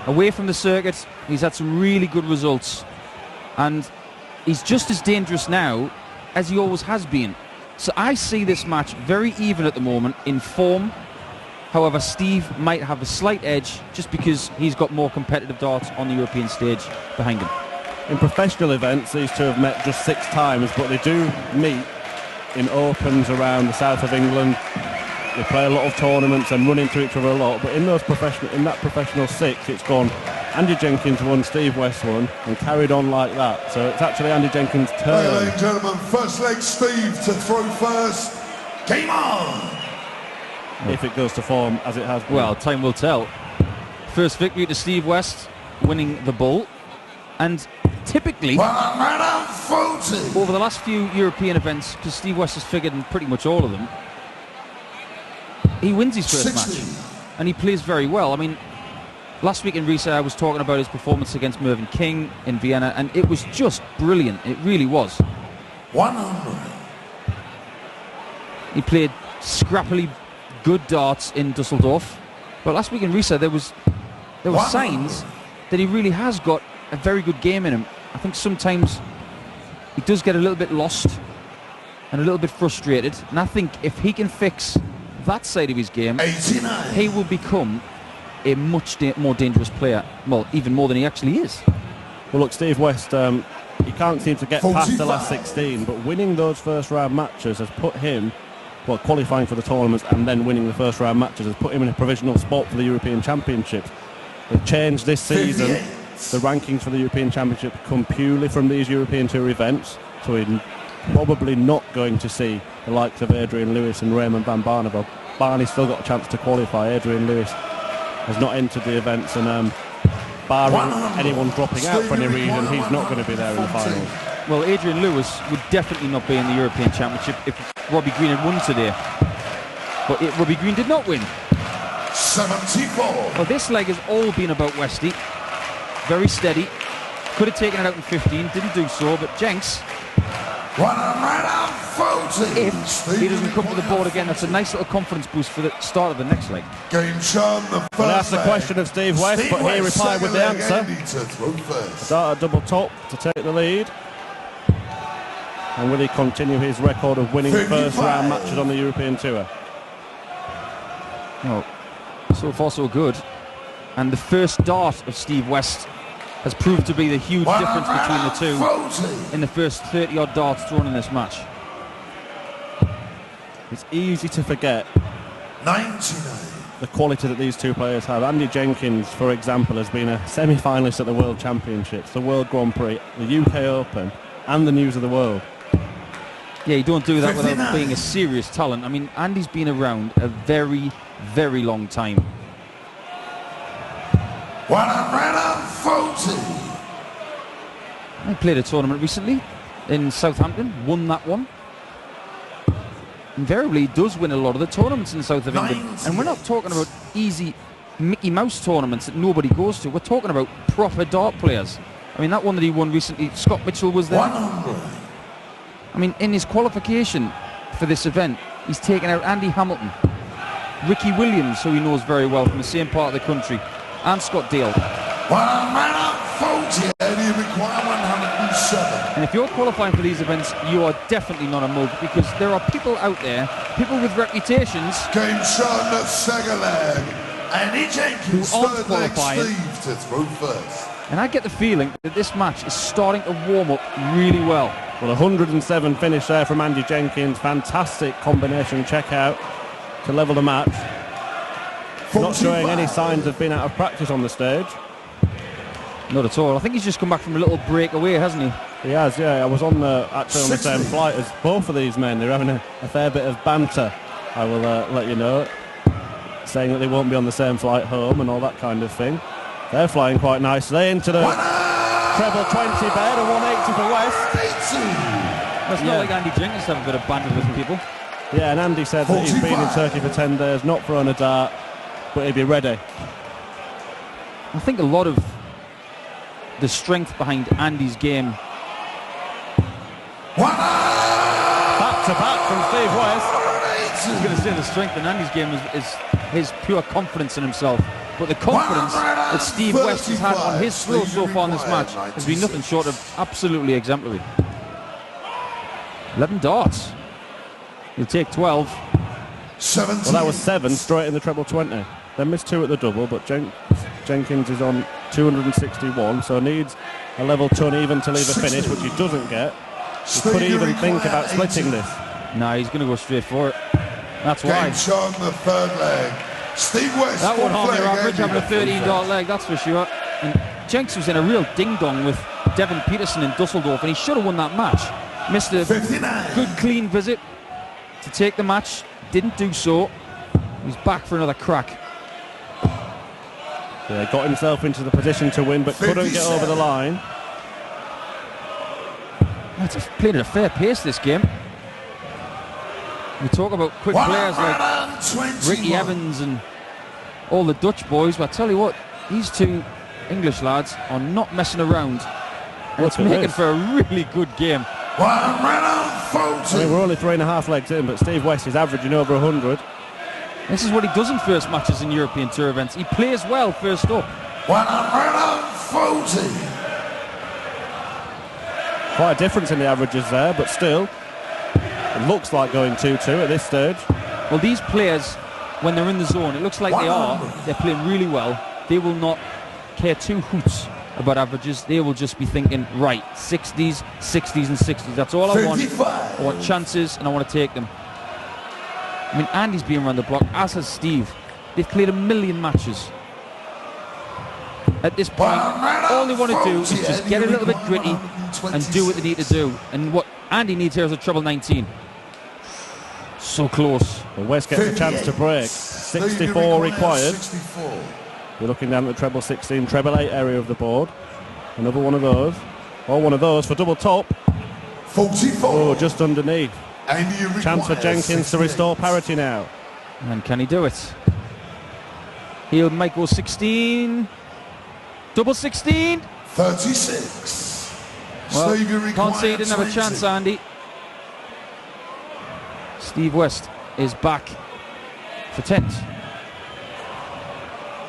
Away from the circuit, he's had some really good results. And he's just as dangerous now as he always has been. So I see this match very even at the moment in form. However, Steve might have a slight edge just because he's got more competitive darts on the European stage behind him. In professional events, these two have met just 6 times, but they do meet in opens around the south of England. They play a lot of tournaments and run into each other a lot, but in that professional 6, it's gone Andy Jenkins won, Steve West won, and carried on like that. So it's actually Andy Jenkins' turn. Ladies and gentlemen, first leg Steve to throw first. Game on! If it goes to form as it has been. Well, time will tell. First victory to Steve West, winning the Bull. And typically, over the last few European events, because Steve West has figured in pretty much all of them, he wins his first 60. match. And he plays very well. I mean, last week in Riesa, I was talking about his performance against Mervyn King in Vienna, and it was just brilliant. It really was. 100. He played scrappily good darts in Dusseldorf, but last week in Riesa, there were signs that he really has got a very good game in him. I think sometimes he does get a little bit lost and a little bit frustrated, and I think if he can fix that side of his game, 89. he will become a much more dangerous player, well, even more than he actually is. Well, look, Steve West, he can't seem to get 45. past the last 16, but winning those first round matches has put him, well, qualifying for the tournaments and then winning the first round matches has put him in a provisional spot for the European Championships. They've changed this season. 58. The rankings for the European Championship come purely from these European Tour events, so we're probably not going to see the likes of Adrian Lewis and Raymond van Barneveld. Barney's still got a chance to qualify. Adrian Lewis has not entered the events, and barring anyone dropping out for any reason, he's not going to be there in the finals. Well, Adrian Lewis would definitely not be in the European Championship if Robbie Green had won today. But Robbie Green did not win. 74. Well, this leg has all been about Westy. Very steady. Could have taken it out in 15, didn't do so, but Jenks, 140. if he doesn't come to the board again, that's a nice little confidence boost for the start of the next leg. Game shown the first Well, that's the leg. question of Steve West, but he replied with the second leg, answer. Andy to throw first. Start at double top to take the lead. And will he continue his record of winning 55. first round matches on the European Tour? Well, so far so good. And the first dart of Steve West has proved to be the huge difference between the two 140. in the first 30-odd darts thrown in this match. It's easy to forget 99. the quality that these two players have. Andy Jenkins, for example, has been a semi-finalist at the World Championships, the World Grand Prix, the UK Open, and the News of the World. Yeah, you don't do that 59. without being a serious talent. I mean, Andy's been around a very, very long time. 140. I played a tournament recently in Southampton, won that one. Invariably, he does win a lot of the tournaments in the south of England. And we're not talking about easy Mickey Mouse tournaments that nobody goes to. We're talking about proper dart players. I mean, that one that he won recently, Scott Mitchell was there. 100. I mean, in his qualification for this event, he's taken out Andy Hamilton, Ricky Williams, who he knows very well from the same part of the country, and Scott Dale. 140. And you require 107. And if you're qualifying for these events, you are definitely not a mug, because there are people out there, people with reputations, Game shown the second leg. Andy Jenkins, Who aren't third leg qualifying. Steve to throw first. and I get the feeling that this match is starting to warm up really well. Well, 107 finish there from Andy Jenkins. Fantastic combination check out to level the match. Not showing any signs of being out of practice on the stage. Not at all. I think he's just come back from a little break away, hasn't he? He has, yeah. I was actually on the same flight as both of these men. They're having a fair bit of banter, I will let you know, saying that they won't be on the same flight home and all that kind of thing. They're flying quite nicely into the treble 20 bed, a 180 for West. It's not like Andy Jenkins to have a bit of banter with people. Yeah, and Andy said that he's been in Turkey for 10 days, not thrown a dart, but he'll be ready. I think a lot of the strength behind Andy's game. Back to back from Steve West. I was going to say the strength in Andy's game is his pure confidence in himself. But the confidence that Steve West has had on his throw so far in this match has been nothing short of absolutely exemplary. 11 darts. He'll take 12. 17. Well, that was 7 straight in the treble 20. They missed 2 at the double, but Jenkins is on 261, so needs a level ton even to leave a finish, which he doesn't get. He could even think about splitting this. No, he's going to go straight for it. That's why. Game shot in the third leg. Steve West. That one full half flag your average, ending having a the full 13 dart flag. leg, that's for sure. And Jenks was in a real ding-dong with Devin Peterson in Dusseldorf, and he should have won that match. Missed a 59. good clean visit to take the match, didn't do so. He's back for another crack. Yeah, got himself into the position to win, but couldn't get over the line. It's played at a fair pace, this game. We talk about quick players like Ricky Evans and all the Dutch boys, but I tell you what, these two English lads are not messing around. And it's making for a really good game. I mean, we're only 3.5 legs in, but Steve West is averaging over 100. This is what he does in first matches in European Tour events. He plays well first up. 140. Quite a difference in the averages there, but still, it looks like going 2-2 at this stage. Well, these players, when they're in the zone, it looks like they're playing really well. They will not care two hoots about averages. They will just be thinking, right, 60s, 60s and 60s. That's all I want. 55. I want chances and I want to take them. I mean, Andy's been around the block, as has Steve. They've played a million matches. At this point, all they want to do is just get a little bit gritty and do what they need to do. And what Andy needs here is a treble 19. So close. Well, West gets a chance to break. 64 required. 64. We're looking down at the treble 16, treble 8 area of the board. Another one of those. Or one of those for double top. 44. Oh, just underneath. And you Chance for require Jenkins to 68. restore parity now. And can he do it? He might go 16. Double 16. 36. Well, Stevie can't say he required didn't have a 20. chance, Andy. Steve West is back for 10s.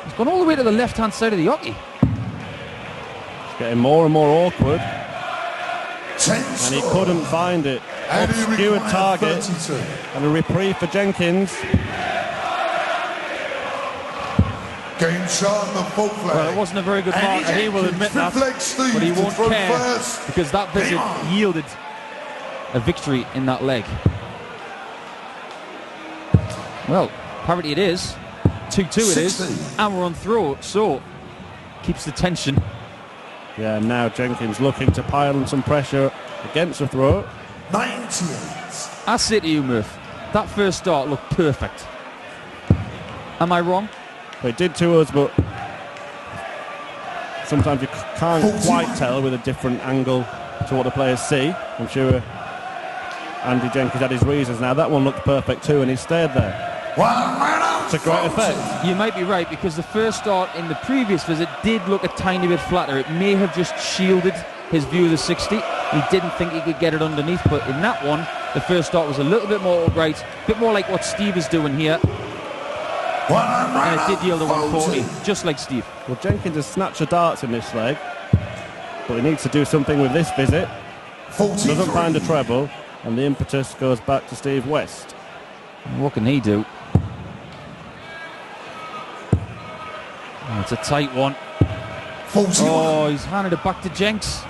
He's gone all the way to the left-hand side of the hockey. It's getting more and more awkward, 10 and he score. couldn't find it. And he Obscured required target, 32. and a reprieve for Jenkins. Game shot on the full flag. Well, it wasn't a very good And mark, and he will Jenkins, admit that, fifth leg Steve but he to won't throw care first. because that visit Game on. yielded a victory in that leg. Well, parity it is. 2-2 it is, 60. and we're on throw, so keeps the tension. Yeah, now Jenkins looking to pile on some pressure against the throw. 98. I say to you, Murph, that first start looked perfect. Am I wrong? Well, it did to us, but sometimes you can't 41. quite tell with a different angle to what the players see. I'm sure Andy Jenkins had his reasons. Now that one looked perfect too, and he stayed there. It's a great effect. You might be right, because the first start in the previous visit did look a tiny bit flatter. It may have just shielded his view of the 60. He didn't think he could get it underneath, but in that one, the first start was a little bit more upright, a bit more like what Steve is doing here. And it did yield a 140, just like Steve. Well, Jenkins has snatched the darts in this leg, but he needs to do something with this visit. 43. Doesn't find a treble, and the impetus goes back to Steve West. What can he do? Oh, it's a tight one. 41. Oh, he's handed it back to Jenks.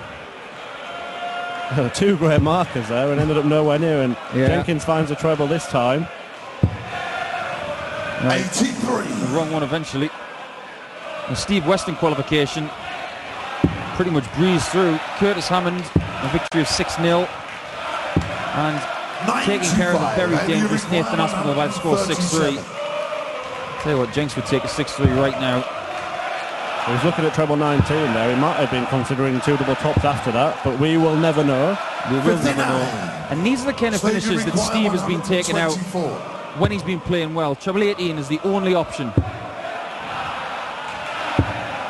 Two great markers there, and ended up nowhere near, and Yeah. Jenkins finds a treble this time. 83. The wrong one eventually. And Steve West in qualification pretty much breezed through. Curtis Hammond, a victory of 6-0. And taking care of a very dangerous Nathan Aspinall by the score 6-3. Tell you what, Jenks would take a 6-3 right now. He was looking at treble 19 there. He might have been considering 2 double tops after that, but we will never know. We will never know. And these are the kind of finishes that Steve has been taking out 124. when he's been playing well. Treble 18 is the only option.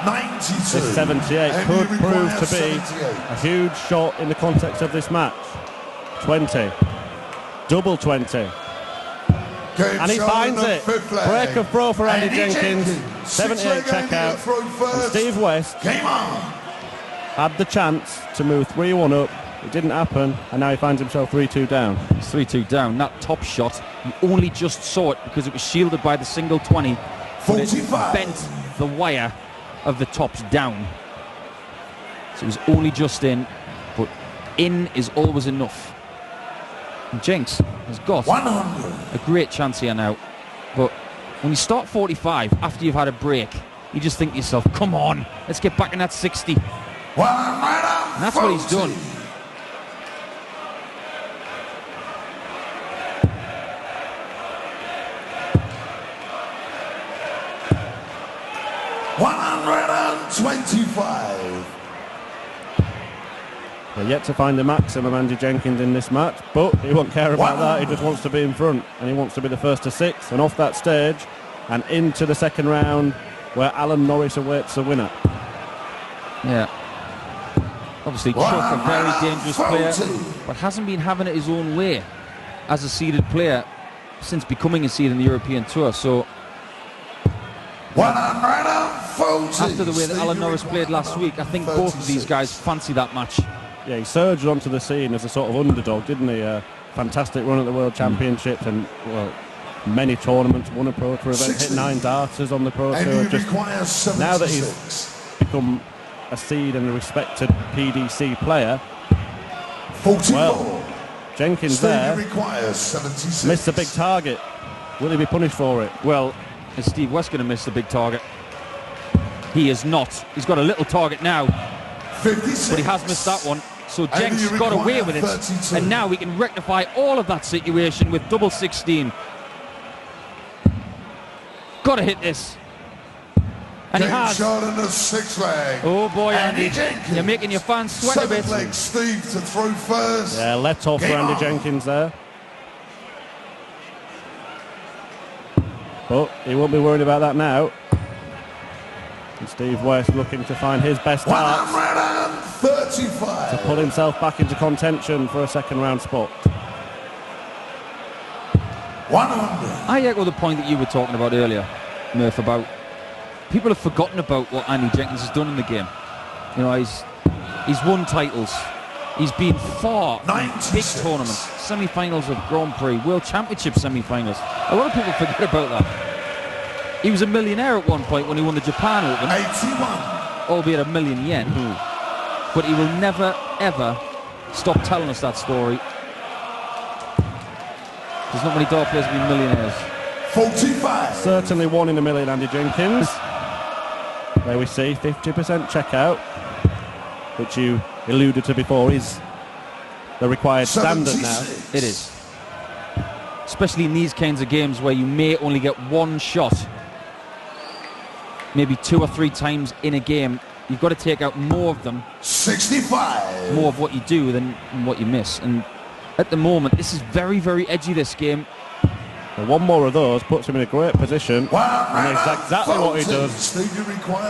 92. This 78 And could you prove require to be 78. a huge shot in the context of this match. 20. Double 20. Game And he shot finds on the it. fifth leg. Break of throw for Andy Jenkins. 78 checkout. And Steve West Game on. had the chance to move 3-1 up. It didn't happen, and now he finds himself 3-2 down. It's 3-2 down. That top shot, you only just saw it because it was shielded by the single 20. But it 45. bent the wire of the tops down. So it was only just in, but in is always enough. And Jenks has got 100. a great chance here now. But when you start 45 after you've had a break, you just think to yourself, come on, let's get back in that 60. And 140. that's what he's done. $125. They're yet to find the maximum Andy Jenkins in this match, but he won't care about that. He just wants to be in front, and he wants to be the first to 6, and off that stage and into the second round where Alan Norris awaits the winner. Yeah. Obviously, Chuck, a very dangerous player, but hasn't been having it his own way as a seeded player since becoming a seed in the European Tour. So 140. after the way that Alan Norris played last week, I think both of these guys fancy that match. Yeah, he surged onto the scene as a sort of underdog, didn't he? Fantastic run at the World Championships and, well, many tournaments, won a Pro Tour event, hit 9 darters on the Pro Tour. Just now that he's become a seed and a respected PDC player, 44. well, Jenkins there requires 76. missed a big target. Will he be punished for it? Well, is Steve West going to miss the big target? He is not. He's got a little target now, 56. but he has missed that one. So Jenks got away with it, 32. and now we can rectify all of that situation with double 16. Got to hit this. And he has. Shot in the 6 leg. Oh boy, Andy Andy, Jenkins. you're making your fans sweat a bit. 7 leg Steve to throw first. Yeah, let off for Game Andy on. Jenkins there. But he won't be worried about that now. And Steve West looking to find his best darts 135. to pull himself back into contention for a second round spot. 100. I echo the point that you were talking about earlier, Murph, about people have forgotten about what Andy Jenkins has done in the game. You know, he's won titles. He's been far in 96. big tournaments, semi-finals of Grand Prix, World Championship semi-finals. A lot of people forget about that. He was a millionaire at one point when he won the Japan Open, 81. albeit a million yen. But he will never, ever stop telling us that story. There's not many dart players who've been millionaires. 45. Certainly one in a million, Andy Jenkins. There we see 50% checkout, which you alluded to before is the required standard now. 76. It is. Especially in these kinds of games where you may only get one shot, maybe 2 or 3 times in a game. You've got to take out more of them, 65. more of what you do than what you miss. And at the moment, this is very, very edgy, this game. Well, one more of those puts him in a great position, and that's exactly what he does,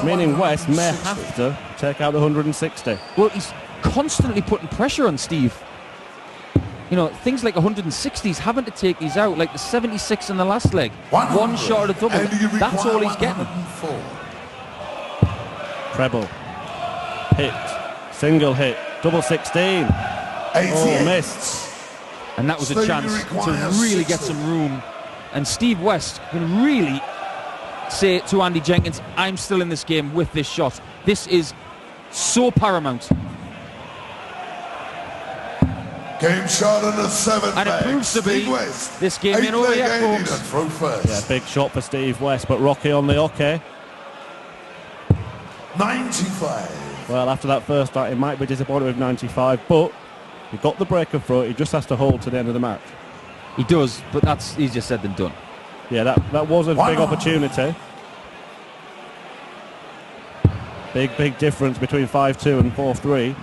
meaning West may have to take out the 160. Well, he's constantly putting pressure on Steve. You know, things like 160s, having to take these out, like the 76 in the last leg. One shot at a double, that's all he's getting. Treble, hit, single hit, double 16. Oh, missed. And that was a chance to really get some room. And Steve West can really say to Andy Jenkins, I'm still in this game with this shot. This is so paramount. Game shot on the 7th And it proves to be this game ain't over yet, folks. Throw first. Yeah, big shot for Steve West, but Rocky on the okay. 95. Well, after that first start, he might be disappointed with 95, but he got the break of front. He just has to hold to the end of the match. He does, but that's easier said than done. Yeah, that was a big opportunity. Big difference between 5-2 and 4-3.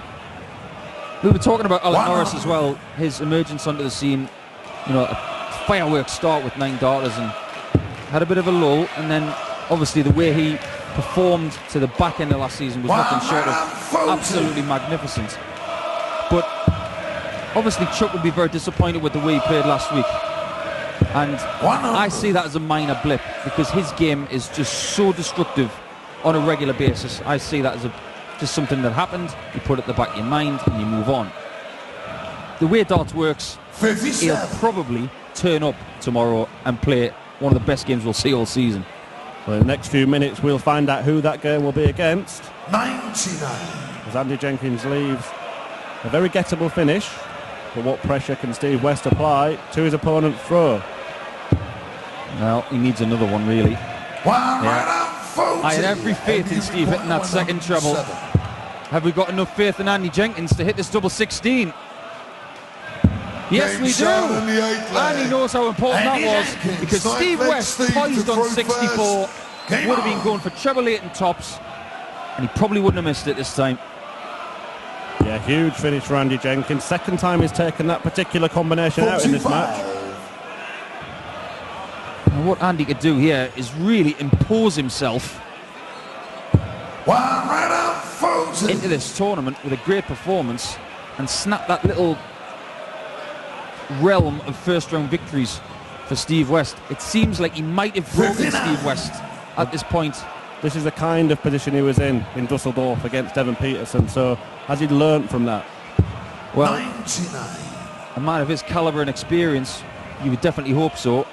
We were talking about Alan Norris as well, his emergence onto the scene. You know, a fireworks start with 9 darters and had a bit of a lull, and then obviously the way he performed to the back end of last season was nothing short of absolutely magnificent. But obviously Chuck would be very disappointed with the way he played last week. And I see that as a minor blip because his game is just so destructive on a regular basis. I see that as just something that happened, you put it at the back of your mind and you move on. The way darts works, 57. he'll probably turn up tomorrow and play one of the best games we'll see all season. Well, in the next few minutes we'll find out who that game will be against. 99. As Andy Jenkins leaves a very gettable finish, but what pressure can Steve West apply to his opponent's throw? Well, he needs another one really. I had every faith in 40. Steve hitting that second treble. Have we got enough faith in Andy Jenkins to hit this double 16? Yes, we do. And he knows how important that was because Steve West, poised on 64, would have been going for treble 8 and tops, and he probably wouldn't have missed it this time. Yeah, huge finish for Andy Jenkins. Second time he's taken that particular combination out in this match. And what Andy could do here is really impose himself into this tournament with a great performance and snap that little realm of first round victories for Steve West. It seems like he might have broken Steve West at this point. This is the kind of position he was in Dusseldorf against Devon Peterson, so has he learnt from that? Well, 99. a man of his calibre and experience, you would definitely hope so.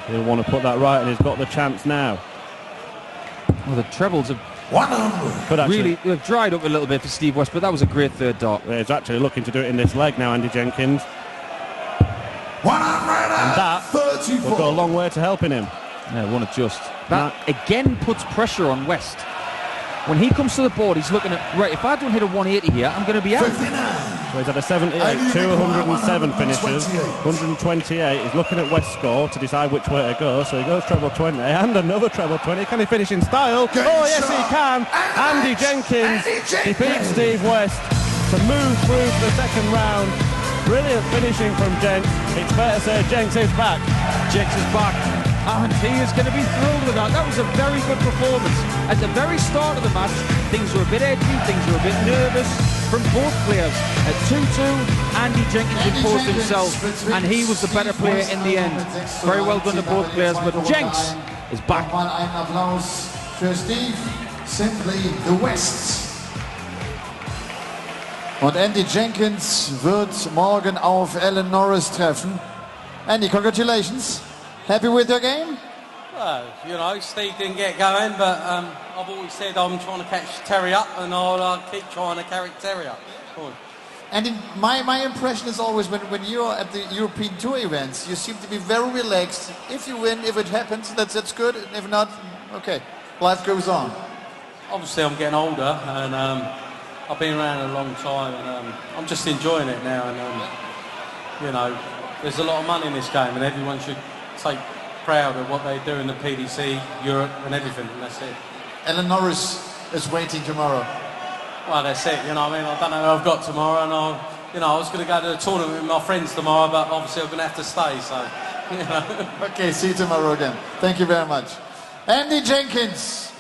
He'll want to put that right, and he's got the chance now. Well, the trebles have 100. Could actually, really they've dried up a little bit for Steve West, but that was a great third dart. yeah, he's actually looking to do it in this leg now, Andy Jenkins. 134. And that will go a long way to helping him. Yeah, won't adjust. That again puts pressure on West. When he comes to the board, he's looking at, right, if I don't hit a 180 here, I'm going to be out. 59. So he's had a 78, 207 finishes, 128. He's looking at West's score to decide which way to go. So he goes treble 20 and another treble 20. Can he finish in style? Oh, yes, he can. Andy Jenkins defeats Steve West to move through to the second round. Brilliant finishing from Jenks. It's fair to say Jenks is back. Jenks is back. And he is going to be thrilled with that. That was a very good performance. At the very start of the match, things were a bit edgy, things were a bit nervous from both players. At 2-2, Andy Jenkins imposed himself, and he was the better player in the end. Very well done to both players, but Jenks is back. Nochmal einen Applaus für Steve, simply the West. Und Andy Jenkins wird morgen auf Alan Norris treffen. Andy, congratulations. Happy with your game? Well, you know, Steve didn't get going, but I've always said I'm trying to catch Terry up, and I'll keep trying to carry Terry up. And my impression is always when you're at the European Tour events, you seem to be very relaxed. If you win, if it happens, that's good. And if not, okay, life goes on. Obviously, I'm getting older, and I've been around a long time, and I'm just enjoying it now. And you know, there's a lot of money in this game, and everyone should take proud of what they do in the PDC, Europe, and everything. And that's it. Alan Norris is waiting tomorrow. Well, that's it. You know, what I mean, I don't know who I've got tomorrow, and I was going to go to the tournament with my friends tomorrow, but obviously I'm going to have to stay. So, you know. Okay, see you tomorrow again. Thank you very much, Andy Jenkins.